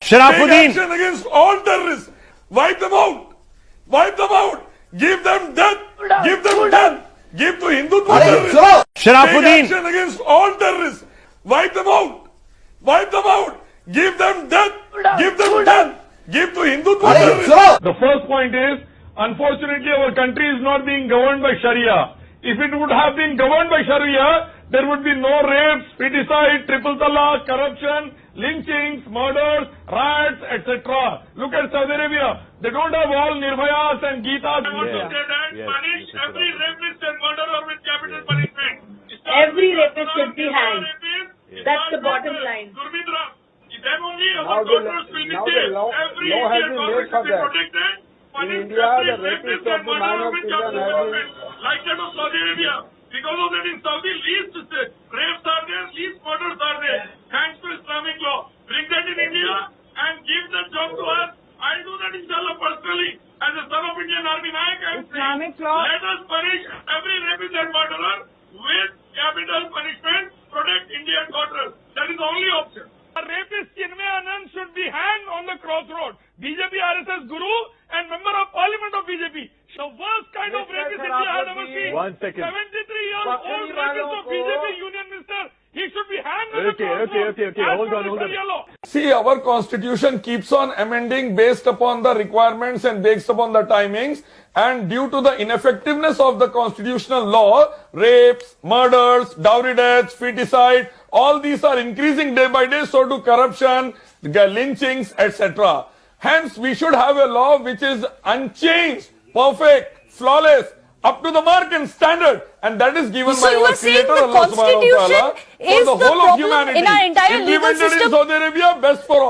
Sharafuddin. Take action against all terrorists. Wipe them out. Wipe them out. Give them death. Give them death. Give to Hindutva terrorists. Sharafuddin. Take action against all terrorists. Wipe them out. Wipe them out. Give them death. Give them death. Give to Hindutva terrorists. The first point is, unfortunately, our country is not being governed by Sharia. If it would have been governed by Sharia, there would be no rapes, feticide, triple talaq, corruption, lynchings, murders, riots, etc. Look at Saudi Arabia. They don't have all Nirbhayas and Geetas. I want to say that punish every rapist and murderer with capital punishment. Every rapist should be hanged. That's the bottom line. Then only our daughters will be safe. Every Indian daughter should be protected. In India, the rapists of the man of children have been... Like that of Saudi Arabia. Because of that in Saudi, least rapes are there, least murders are there. Thanks to Islamic law. Bring that in India and give that job to us. I'll do that inshallah personally. As a son of Indian Army Nayak, I'm saying, let us punish every rapist and murderer with capital punishment, protect Indian daughters. That is the only option. A rapist Chinmay Anand should be hanged on the crossroad. BJP RSS Guru and member of parliament of BJP. The worst kind of rapist India had ever seen. 1 second. 73-year-old rapist of BJP union minister. He should be hanged on the crossroad. Okay. Hold on. See, our constitution keeps on amending based upon the requirements and based upon the timings. And due to the ineffectiveness of the constitutional law, rapes, murders, dowry deaths, feticide, all these are increasing day by day. So do corruption, lynchings, etc. Hence, we should have a law which is unchanged, perfect, flawless, up to the mark and standard, and that is given So by you our are saying Creator, the Allah Subhanahu wa Ta'ala, Constitution is for the the whole of problem humanity. in our entire legal Implemented system? in Saudi Arabia, best for all.